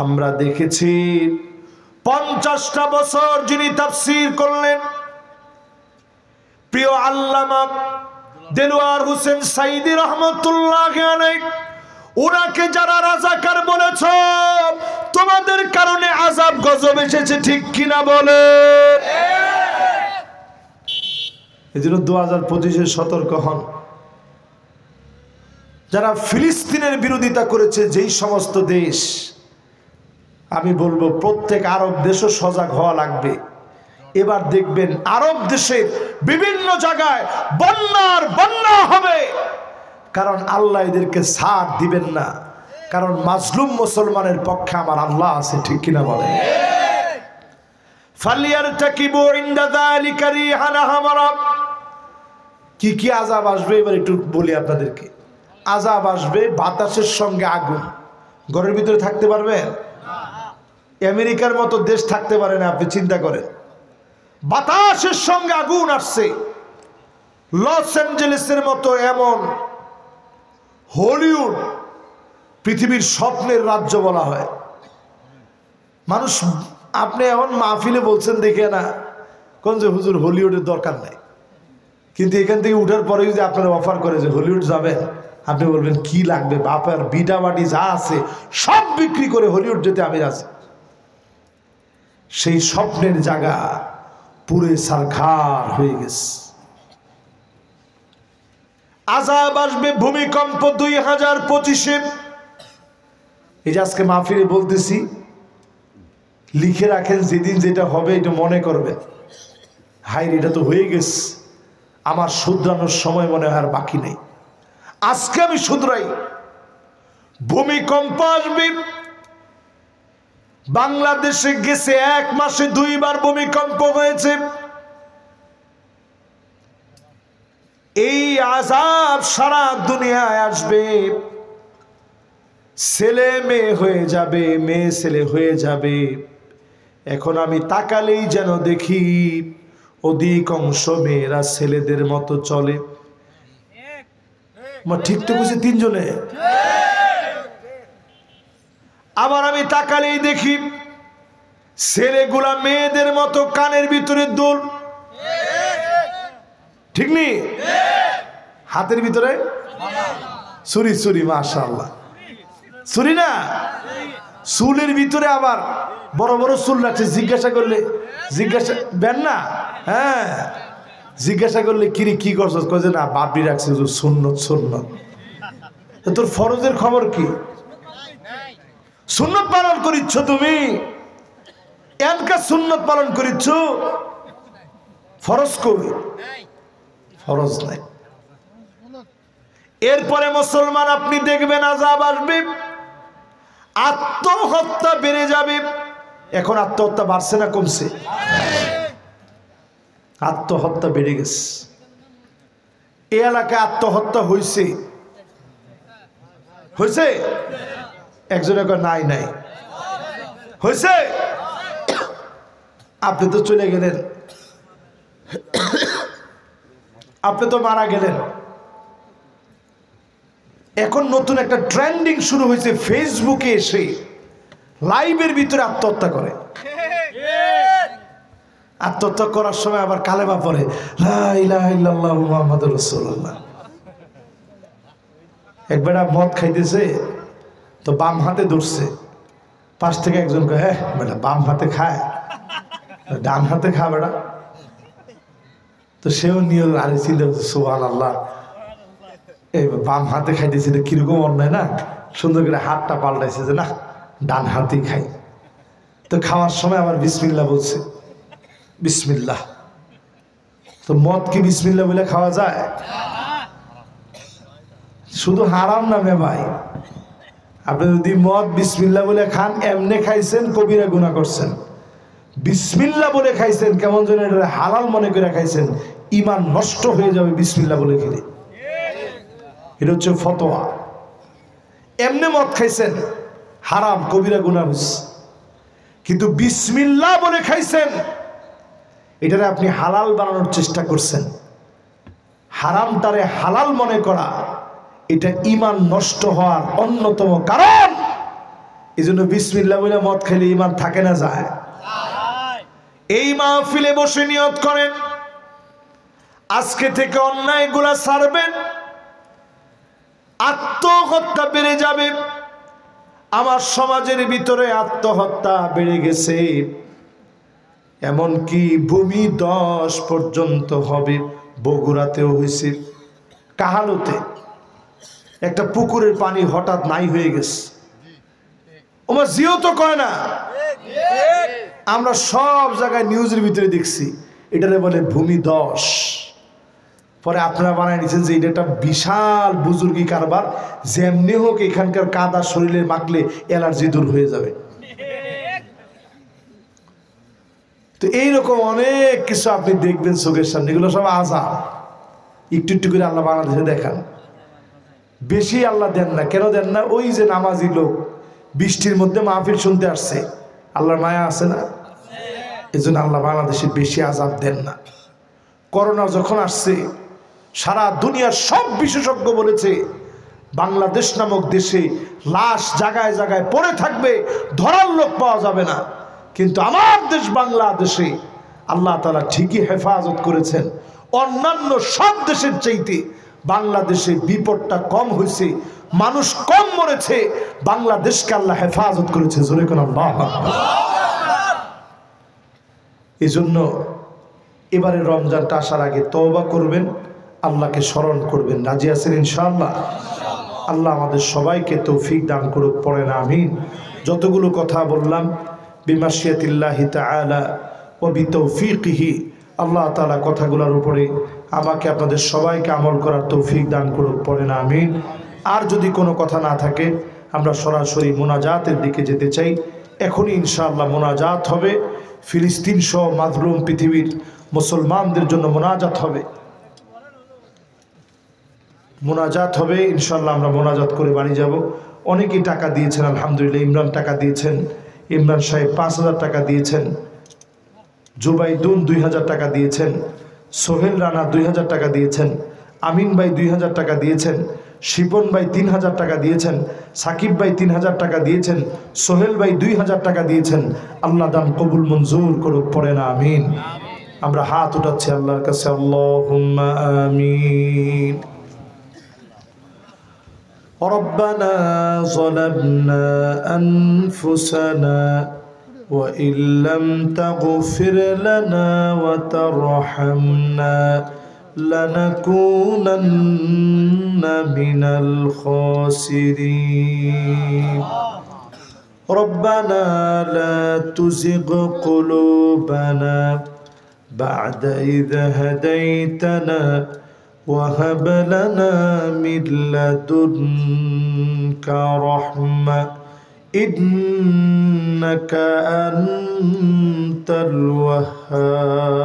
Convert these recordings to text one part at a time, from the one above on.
আমরা দেখেছি 50টা বছর যিনি তাফসীর করলেন প্রিয় আল্লামা দেলোয়ার হোসেন সাইদি রহমতুল্লাহ আলাইহি, ওনাকে যারা রাজাকার বলেছ তোমাদের কারণে আযাব গজব এসেছে, ঠিক কিনা বলে? এজন্য 2025-এ সতর্ক হন। যারা ফিলিস্তিনের বিরোধিতা করেছে যেই সমস্ত দেশ, আমি বলবো প্রত্যেক আরব দেশও সজাগ হওয়া লাগবে। এবার দেখবেন আরব দেশের বিভিন্ন জায়গায় বন্যা হবে, কারণ আল্লাহ এদেরকে ছাড় দিবেন না, কারণ মাজলুম মুসলমানের পক্ষে আমার আল্লাহ আছে, ঠিক কিনা বলে? ফালিয়ারতাকিবু ইনদা যালিকা রিহান হামারা। কি কি আযাব আসবে এবার একটু বলি আপনাদেরকে। আযাব আসবে বাতাসের সঙ্গে আগুন। ঘরের ভিতরে থাকতে পারবেন? আমেরিকার মতো দেশ থাকতে পারে না, আপনি চিন্তা করেন। বাতাসের সঙ্গে আগুন আসছে। লস অ্যাঞ্জেলেসের মতো এমন হলিউড পৃথিবীর স্বপ্নের রাজ্য বলা হয়। মানুষ, আপনি এখন মাহফিলে বলছেন দেখে না কোন যে হুজুর হলিউডের দরকার নাই, কিন্তু এখান থেকে উঠার পরে যদি আপনারা অফার করে যে হলিউড যাবেন, আপনি বলবেন কি লাগবে, বাপার বিটা বাটি যা আছে সব বিক্রি করে হলিউড যেতে আমি আছি। সেই স্বপ্নের জায়গা পুরে সারখার হয়ে গেছে। আযাব আসবে ভূমিকম্প 2025-এ। এই যে আজকে মাহফিলে বলতেছি, লিখে রাখেন, যেদিন যেটা হবে এটা মনে করবেন, হাই এটা তো হয়ে গেছে, আমার শুধরানোর সময় মনে হয় আর বাকি নেই, আজকে আমি শুধরাই। ভূমিকম্প আসবে। বাংলাদেশে গেছে 1 মাসে 2 বার ভূমিকম্প হয়েছে। এই আযাব সারা দুনিয়ায় আসবে। ছেলে মেয়ে হয়ে যাবে, মেয়ে ছেলে হয়ে যাবে। এখন আমি তাকালেই যেন দেখি অধিকাংশ মেয়েরা ছেলেদের মতো চলে। ঠিক তো বুঝি 3 জনে। আবার আমি তাকালেই দেখি ছেলেগুলা মেয়েদের মতো কানের ভিতরে দুল, ঠিক নি? হাতের ভিতরে ছুরি, ছুরি, মাশাআল্লাহ, ছুরি না, চুলের ভিতরে আবার বড় বড় চুল রাখছে। জিজ্ঞাসা করলে, জিজ্ঞাসা বেন না, হ্যাঁ, জিজ্ঞাসা করলে কিরে কি করছস, কয়ে না বাপি রাখছে সুন্নত। সুন্নত তোর ফরজের খবর কি? সুন্নত পালন করিচ্ছ তুমি, এনকা সুন্নত পালন করিচ্ছ, ফরজ কই? ফরজ নাই। এরপরে মুসলমান আপনি দেখবেন আযাব আসবে, আত্মহত্যা বেড়ে যাবে। এখন আত্মহত্যা বাড়ছে না কমছে? আত্মহত্যা বেড়ে গেছে। এই এলাকায় আত্মহত্যা হয়েছে, হয়েছে? একজনে কয় নাই, নাই হয়েছে। আপনি তো চলে গেলেন, আপনি তো মারা গেলেন। এখন নতুন একটা ট্রেন্ডিং শুরু হয়েছে, ফেসবুকে এসে লাইভের ভিতরে আত্মহত্যা করে। আত্মহত্যা করার সময় আবার কালেমা পড়ে, লা ইলাহা ইল্লাল্লাহু মুহাম্মাদুর রাসূলুল্লাহ। একবার মদ খাইতেছে তো বাম হাতে ধরছে, পাশ থেকে একজন কয়, হ্যাঁ বেটা বাম হাতে খায়, ডান হাতে খা বেটা। তো সেও নিয়ে আরে চিন্তা করছে, সুবহানাল্লাহ, এই বাম হাতে খাইতেছে, কিরকম অন্যায় না। সুন্দর করে হাতটা পাল্টাইছে যে না ডান হাতেই খাই। তো খাওয়ার সময় আবার বিসমিল্লাহ বলছে, বিসমিল্লাহ। তো মদ কি বিসমিল্লাহ বলে খাওয়া যায়? শুধু হারাম নামে ভাই। আপনি যদি মদ বিসমিল্লাহ বলে খান, এমনে খাইছেন কবিরা গুনাহ করছেন। বিসমিল্লাহ বলে খাইছেন, কেমন যেন এটা হালাল মনে করে খাইছেন, ঈমান নষ্ট হয়ে যাবে বিসমিল্লাহ বলে খেলে। এটা হচ্ছে ফতোয়া। এমনে মদ খাইছেন, হারাম, কবিরা গুনাহ হইছে। কিন্তু বিসমিল্লাহ বলে খাইছেন, এটারে আপনি হালাল বানানোর চেষ্টা করছেন। হারামটারে হালাল মনে করা, এটা ঈমান নষ্ট হওয়ার অন্যতম কারণ। এই জন্য বিসমিল্লাহ বলে মদ খেলে ইমান থাকে না যায়? এই মাহফিলে বসে নিয়ত করেন আজকে থেকে অন্যায়গুলা ছাড়বেন, আত্মহত্যা বেড়ে যাবে। আমার সমাজের ভিতরে আত্মহত্যা বেড়ে গেছে, এমনকি ভূমিধস পর্যন্ত হবে। বগুড়াতেও হয়েছে, কাহালুতে একটা পুকুরের পানি হঠাৎ নাই হয়ে গেছে, ওমা জিও তো কয় না, আমরা সব জায়গায় নিউজের ভিতরে দেখছি, এটারে বলে ভূমিধস। পরে আপনারা বানায় নিচ্ছেন যে এটা একটা বিশাল বুজুর্গি কারবার, যেমনি হোক এখানকার কাদা শরীরে মাখলে অ্যালার্জি দূর হয়ে যাবে। তো এইরকম অনেক কিছু আপনি দেখবেন চোখের সামনে, এগুলো সব আযাব। একটু একটু করে আল্লাহ বাংলাদেশে দেখান, বেশি আল্লাহ দেন না। কেন দেন না? ওই যে নামাজি লোক বৃষ্টির মধ্যে মাহফিল শুনতে আসছে, আল্লাহর মায়া আছে না, এই জন্য আল্লাহ বাংলাদেশে বেশি আযাব দেন না। করোনা যখন আসছে, সারা দুনিয়ার সব বিশেষজ্ঞ বলেছে বাংলাদেশ নামক দেশে লাশ জায়গায় জায়গায় পড়ে থাকবে, ধরার লোক পাওয়া যাবে না। কিন্তু আমার দেশ বাংলাদেশে আল্লাহ তাআলা ঠিকই হেফাজত করেছেন। অন্যান্য সব দেশের চাইতে বাংলাদেশে বিপদটা কম হয়েছে, মানুষ কম মরেছে, বাংলাদেশকে আল্লাহ হেফাজত করেছে। জোরে কোন আল্লাহু আকবার। এই জন্য এবারে রমজানটা আসার আগে তওবা করবেন, আল্লাহকে স্মরণ করবেন। রাজি আছেন ইনশাআল্লাহ? আল্লাহ আমাদের সবাইকে তৌফিক দান করুক, পড়েন আমিন। যতগুলো কথা বললাম বিমাশিয়াতিল্লাহি তাআলা ওয়া বিতৌফিকিহি, আল্লাহ তাআলা কথাগুলোর উপরে আমাকে আপনাদের সবাইকে আমল করার তৌফিক দান করুক, পড়েন আমিন। আর যদি কোনো কথা না থাকে আমরা সরাসরি মোনাজাতের দিকে যেতে চাই। এখনই ইনশাআল্লাহ মোনাজাত হবে, ফিলিস্তিন সহ মাজলুম পৃথিবীর মুসলমানদের জন্য মোনাজাত হবে, মোনাজাত হবে ইনশাআল্লাহ। আমরা মোনাজাত করে বাড়ি যাব। অনেকেই টাকা দিয়েছেন আলহামদুলিল্লাহ। ইমরান টাকা দিয়েছেন, ইমরান সাহেব 5,000 টাকা দিয়েছেন, জুবাইদুন 2,000 টাকা দিয়েছেন, সোহেল রানা 2,000 টাকা দিয়েছেন, আমিন ভাই 2,000 টাকা দিয়েছেন, শিপন ভাই 3,000 টাকা দিয়েছেন, সাকিব ভাই 3,000 টাকা দিয়েছেন, সোহেল ভাই 2,000 টাকা দিয়েছেন। আল্লাহ দান কবুল মঞ্জুর করুক, পড়ে না আমিন। আমরা হাত উঠাচ্ছি আল্লাহর কাছে, আল্লাহুম্মা আমিন। ربنا ظلمنا أنفسنا وإن لم تغفر لنا وترحمنا لنكونن من الخاسرين ربنا لا تزغ قلوبنا بعد إذ هديتنا وهب لنا من لدنك رحمة إنك أنت الوهاب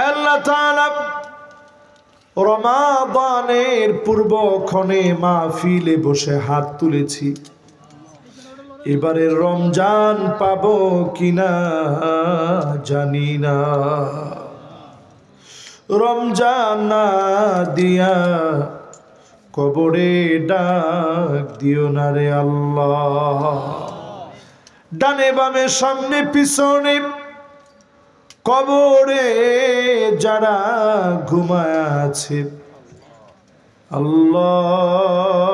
আল্লাহ তাআলা রমাদানের পূর্বক্ষণে মাহফিলে বসে হাত তুলেছি, এবারে রমজান পাবো কিনা জানি না। রমজান না দিয়া কবরে ডাক দিও না রে আল্লাহ। ডানে বামে সামনে পিছনে কবরে যারা ঘুমায় আছে আল্লাহ,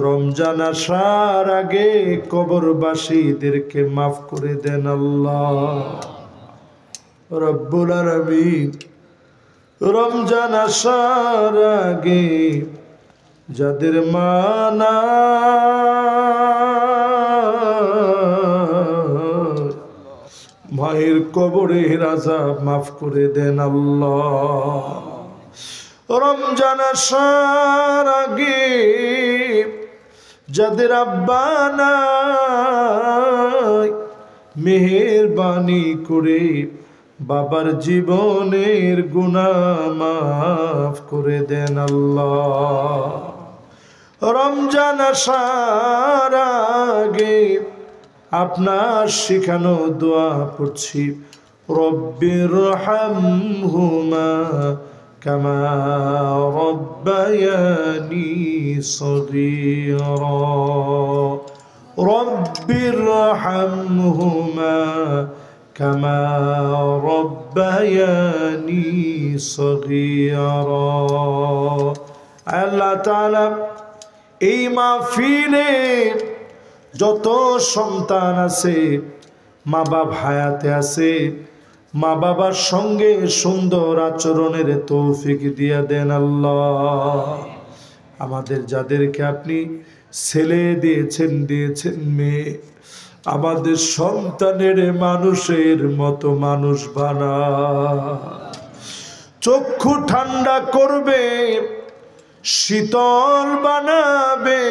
রমজান আসার আগে কবরবাসীদেরকে মাফ করে দেন আল্লাহ রব্বুল আলামিন। রমজান আসার আগে যাদের মা নাই, মায়ের কবরের আযাব মাফ করে দেন আল্লাহ। রমজান আসার আগে যাদের আব্বা নাই, মেহেরবানি করে বাবার জীবনের গুনাহ মাফ করে দেন আল্লাহ। রমজান আসার আগে আপনার শিখানো দোয়া পড়ছি, রব্বির হামহুমা كما ربياني صغيرا رب ارحمهما كما ربياني صغيرا আল্লাহ তাআলা এই মাহফিলে যত সন্তান আছে মা বাপ হায়াতে আছে মা বাবার সঙ্গে সুন্দর আচরণের তৌফিক দিয়া দেন আল্লাহ। আমাদের যাদেরকে আপনি ছেলে দিয়েছেন মেয়ে, আমাদের সন্তানের মানুষের মতো মানুষ বানা, চক্ষু ঠান্ডা করবে, শীতল বানাবে,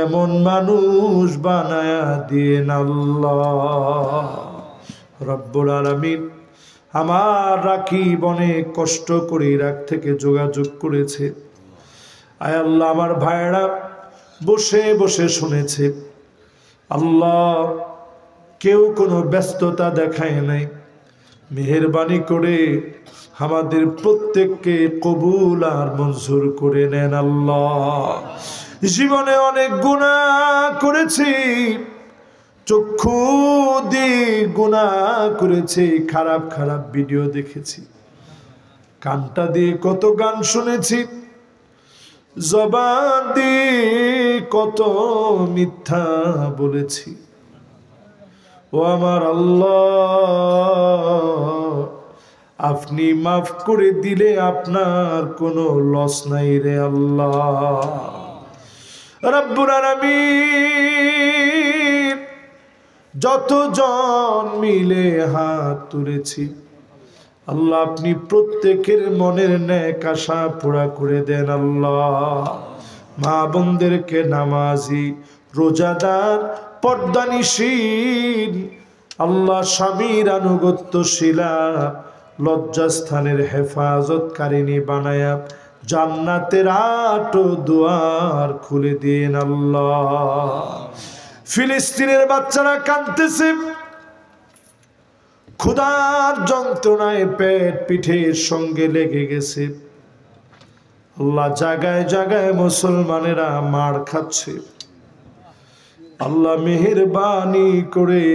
এমন মানুষ বানায়া দিয়েন আল্লাহ রব্বুল আলামিন। আমার রাকিব অনেক কষ্ট করে ইরাক থেকে যোগাযোগ করেছে। আয় আল্লাহ, আমার ভাইরা বসে বসে শুনেছে। আল্লাহ, কেউ কোনো ব্যস্ততা দেখায় নাই। মেহেরবানি করে আমাদের প্রত্যেককে কবুল আর মঞ্জুর করে নেন আল্লাহ। জীবনে অনেক গুনাহ করেছি, চক্ষু দিয়ে গুনাহ করেছি, খারাপ খারাপ ভিডিও দেখেছি, কানটা দিয়ে কত গান শুনেছি, জবান দিয়ে কত মিথ্যা বলেছি। ও আমার আল্লাহ, আপনি মাফ করে দিলে আপনার কোনো লস নাই রে আল্লাহ রব্বুল আলামিন। যতজন মিলে হাত তুলেছি আল্লাহ, আপনি প্রত্যেকের মনের নেক আশা পুরা করে দেন আল্লাহ। মা বোনদেরকে নামাজি, রোজাদার, পর্দানিশীল আল্লাহ, স্বামীর আনুগত্যশীলা, লজ্জাস্থানের হেফাজতকারিনী বানায়া জান্নাতের আটো দুয়ার খুলে দিন আল্লাহ। ফিলিস্তিনের বাচ্চারা কাঁদতেছে, ক্ষুধার যন্ত্রণায় পেট পিঠের সঙ্গে লেগে গেছে আল্লাহ। জায়গায় জায়গায় মুসলমানেরা মার খাচ্ছে আল্লাহ, মেহেরবানি করে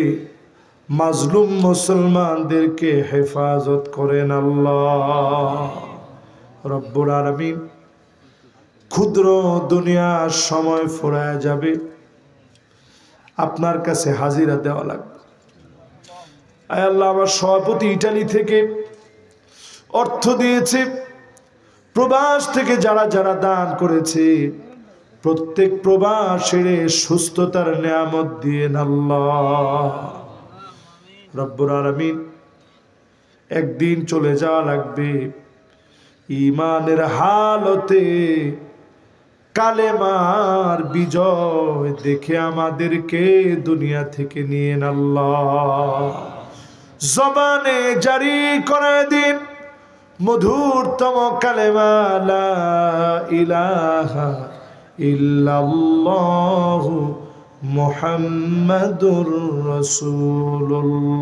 মাজলুম মুসলমানদেরকে হেফাজত করেন আল্লাহ রব্বুল আলামিন। ক্ষুদ্র দুনিয়ার সময় ফুরায় যাবে, আপনার কাছে হাজিরা দেওয়া লাগবে। আয় আল্লাহ, আমার সভাপতি ইটালি থেকে অর্থ দিয়েছে, প্রবাস থেকে যারা যারা দান করেছে, প্রত্যেক প্রবাসের সুস্থতার নিয়ামত দিয়েন আল্লাহ রব্বুল আলামিন। একদিন চলে যাওয়া লাগবে, ঈমানের হালতে কালেমার বিজয় দেখে আমাদেরকে দুনিয়া থেকে নিয়েন আল্লাহ। জবানে জারি করে দিন মধুরতম কালেমা লা ইলাহা ইল্লাল্লাহু মুহাম্মাদুর রাসূলুল্লাহ।